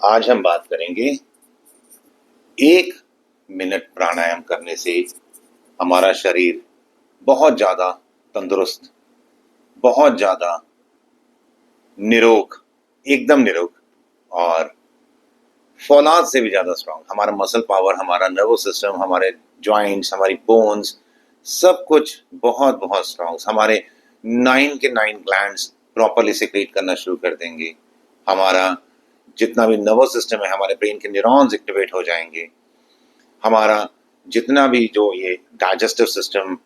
आज हम बात करेंगे 1 मिनट प्राणायाम करने से हमारा शरीर बहुत ज्यादा तंदुरुस्त, बहुत ज्यादा निरोग, एकदम निरोग और फौलाद से भी ज्यादा स्ट्रांग, हमारा मसल पावर, हमारा नर्वस सिस्टम, हमारे जॉइंट्स, हमारी बोन्स, सब कुछ बहुत बहुत स्ट्रांग, हमारे 9 के 9 ग्लैंड्स प्रॉपरली सिक्रीट करना शुरू कर देंगे। हमारा जितना भी नर्वस सिस्टम है, हमारे ब्रेन के न्यूरॉन्स एक्टिवेट हो जाएंगे। हमारा जितना भी जो ये डाइजेस्टिव सिस्टम,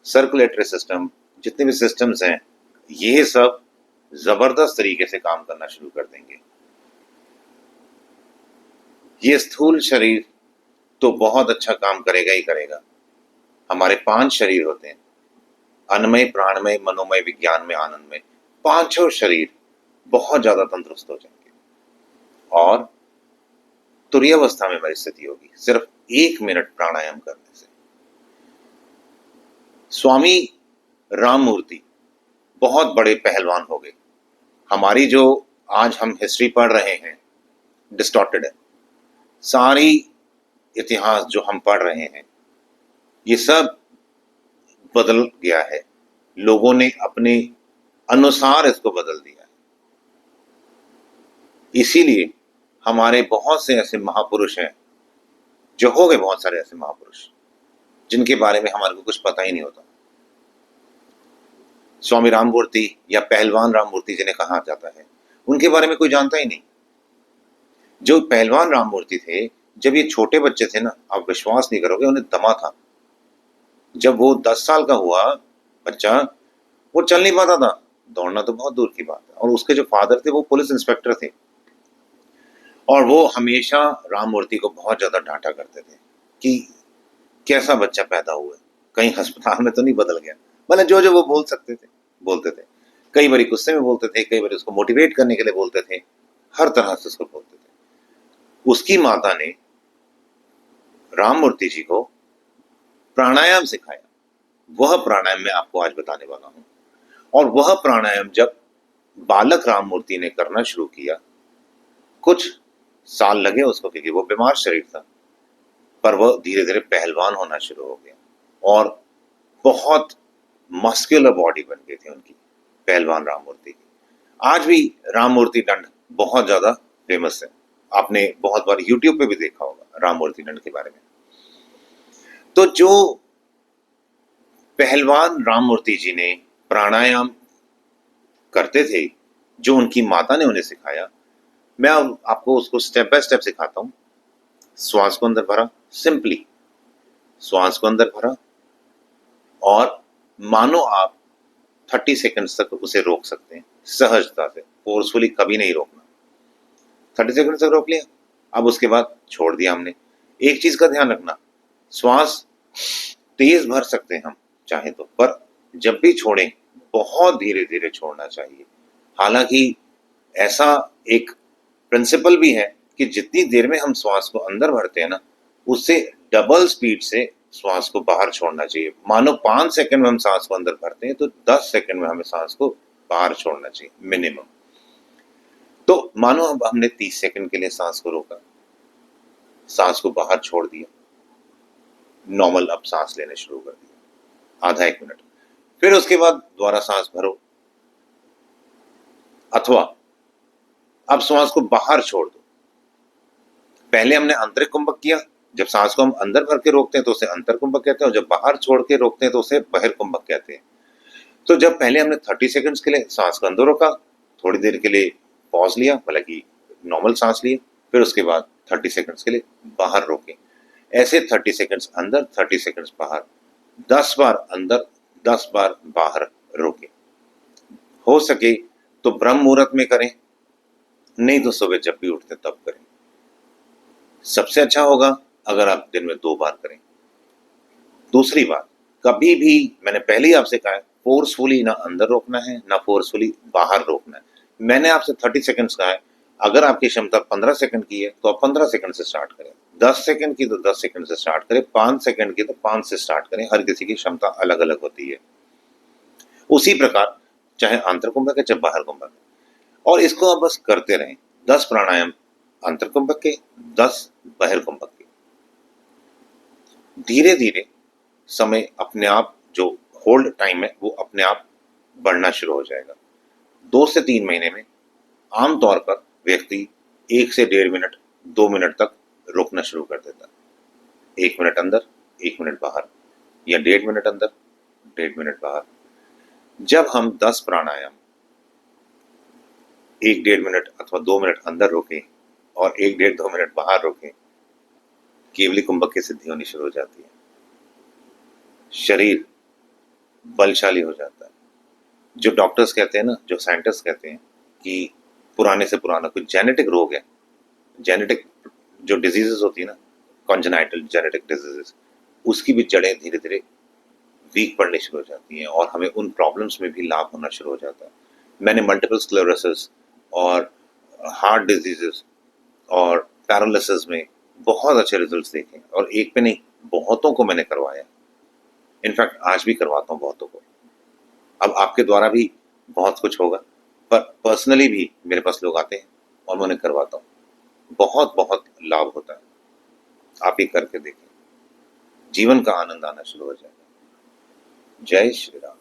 सर्कुलेटरी सिस्टम, जितने भी सिस्टम्स हैं, ये सब जबरदस्त तरीके से काम करना शुरू कर देंगे। ये स्थूल शरीर तो बहुत अच्छा काम करेगा ही करेगा। हमारे 5 शरीर होते हैं, अन्नमय, प्राणमय, मनोमय, विज्ञानमय, आनंदमय। पांचों शरीर बहुत ज्यादा तंदुरुस्त हो जाएंगे और तुरीय अवस्था में हमारी स्थिति होगी सिर्फ 1 मिनट प्राणायाम करने से। स्वामी राममूर्ति बहुत बड़े पहलवान हो गए। हमारी जो आज हम हिस्ट्री पढ़ रहे हैं डिस्टॉर्टेड है, सारी इतिहास जो हम पढ़ रहे हैं ये सब बदल गया है। लोगों ने अपने अनुसार इसको बदल दिया है। इसीलिए हमारे बहुत से ऐसे महापुरुष हैं, जो हो गए बहुत सारे ऐसे महापुरुष जिनके बारे में हमारे को कुछ पता ही नहीं होता। स्वामी राममूर्ति या पहलवान राममूर्ति जिन्हें कहा जाता है, उनके बारे में कोई जानता ही नहीं। जो पहलवान राममूर्ति थे, जब ये छोटे बच्चे थे ना, आप विश्वास नहीं करोगे, उन्हें दमा था। जब वो 10 साल का हुआ बच्चा, वो चल नहीं पाता था, दौड़ना तो बहुत दूर की बात है। और उसके जो फादर थे वो पुलिस इंस्पेक्टर थे और वो हमेशा राममूर्ति को बहुत ज्यादा डांटा करते थे कि कैसा बच्चा पैदा हुआ है, कहीं अस्पताल में तो नहीं बदल गया। मतलब जो जो वो बोल सकते थे बोलते थे। कई बार गुस्से में बोलते थे, कई बार उसको मोटिवेट करने के लिए बोलते थे, हर तरह से उसको बोलते थे। उसकी माता ने राममूर्ति जी को प्राणायाम सिखाया। वह प्राणायाम मैं आपको आज बताने वाला हूं। और वह प्राणायाम जब बालक राममूर्ति ने करना शुरू किया, कुछ साल लगे उसको क्योंकि वो बीमार शरीर था, पर वह धीरे धीरे पहलवान होना शुरू हो गया और बहुत मस्कुलर बॉडी बन गई थी उनकी, पहलवान राममूर्ति की। आज भी राममूर्ति दंड बहुत ज्यादा फेमस है। आपने बहुत बार यूट्यूब पे भी देखा होगा राममूर्ति दंड के बारे में। तो जो पहलवान राममूर्ति जी ने प्राणायाम करते थे, जो उनकी माता ने उन्हें सिखाया, मैं आपको उसको स्टेप बाय स्टेप सिखाता हूं। श्वास को अंदर भरा, सिंपली श्वास को अंदर भरा और मानो आप 30 सेकंड्स तक उसे रोक सकते हैं सहजता से, फोर्सफुली कभी नहीं रोकना। 30 सेकंड तक रोक लिया, अब उसके बाद छोड़ दिया हमने। एक चीज का ध्यान रखना, श्वास तेज भर सकते हैं हम चाहे तो, पर जब भी छोड़ें बहुत धीरे धीरे छोड़ना चाहिए। हालांकि ऐसा एक प्रिंसिपल भी है कि जितनी देर में हम श्वास को अंदर भरते हैं ना, उससे डबल स्पीड से श्वास को बाहर छोड़ना चाहिए। मानो 5 सेकंड में हम सांस को अंदर भरते हैं तो 10 सेकंड में हमें सांस को बाहर छोड़ना चाहिए मिनिमम। तो मानो अब हमने 30 सेकंड के लिए सांस को रोका, सांस को बाहर छोड़ दिया, नॉर्मल अब सांस लेने शुरू कर दिया, आधा 1 मिनट। फिर उसके बाद दोबारा सांस भरो, अथवा अब श्वास को बाहर छोड़ दो। पहले हमने आंतरिक कुंभक किया, जब सांस को हम अंदर भर के रोकते हैं तो उसे अंतर कुंभक कहते हैं और जब बाहर छोड़ के रोकते हैं तो उसे बाहर कुंभक कहते हैं। तो जब पहले हमने 30 सेकंड्स के लिए सांस को अंदर रोका, थोड़ी देर के लिए पॉज लिया, मतलब कि नॉर्मल सांस लिए, फिर उसके बाद 30 सेकंड्स के लिए बाहर रोके। ऐसे 30 सेकंड्स अंदर, 30 सेकंड्स बाहर, 10 बार अंदर, 10 बार बाहर रोके। हो सके तो ब्रह्म मुहूर्त में करें, नहीं तो सुबह जब भी उठते तब करें। सबसे अच्छा होगा अगर आप दिन में 2 बार करें। दूसरी बात, कभी भी, मैंने पहले ही आपसे कहा है, फोर्सफुली ना अंदर रोकना है ना फोर्सफुली बाहर रोकना है। मैंने आपसे 30 सेकंड्स कहा है, अगर आपकी क्षमता 15 सेकंड की है तो आप 15 सेकंड से स्टार्ट करें, 10 सेकंड की तो 10 सेकंड से स्टार्ट करें, 5 सेकंड की तो 5 से स्टार्ट करें। हर किसी की क्षमता अलग अलग होती है। उसी प्रकार चाहे आंतर कुंभक है चाहे बाहर कुंभक है, और इसको आप बस करते रहें। 10 प्राणायाम अंतरकुंभक के, 10 बहिर्कुंभक के। धीरे धीरे समय अपने आप, जो होल्ड टाइम है वो अपने आप बढ़ना शुरू हो जाएगा। 2 से 3 महीने में आमतौर पर व्यक्ति 1 से 1.5 मिनट 2 मिनट तक रोकना शुरू कर देता है। 1 मिनट अंदर 1 मिनट बाहर, या 1.5 मिनट अंदर 1.5 मिनट बाहर। जब हम 10 प्राणायाम 1-1.5 मिनट अथवा 2 मिनट अंदर रोके और 1-1.5-2 मिनट बाहर रोके, केवली कुंभक की सिद्धि होनी शुरू हो जाती है। शरीर बलशाली हो जाता है। जो डॉक्टर्स कहते हैं ना, जो साइंटिस्ट कहते हैं कि पुराने से पुराना कोई जेनेटिक रोग है, जेनेटिक जो डिजीजेस होती है ना, कॉन्जेनाइटल जेनेटिक डिजीजेस, उसकी भी जड़ें धीरे धीरे वीक पड़नी शुरू हो जाती हैं और हमें उन प्रॉब्लम्स में भी लाभ होना शुरू हो जाता है। मैंने मल्टीपल स्क्लेरोसिस और हार्ट डिजीजेस और पैरालिसिस में बहुत अच्छे रिजल्ट्स देखे, और एक पे नहीं, बहुतों को मैंने करवाया। इनफैक्ट आज भी करवाता हूँ बहुतों को। अब आपके द्वारा भी बहुत कुछ होगा, पर पर्सनली भी मेरे पास लोग आते हैं और मैं उन्हें करवाता हूँ। बहुत बहुत लाभ होता है। आप ये करके देखें, जीवन का आनंद आना शुरू हो जाएगा। जय श्री राम।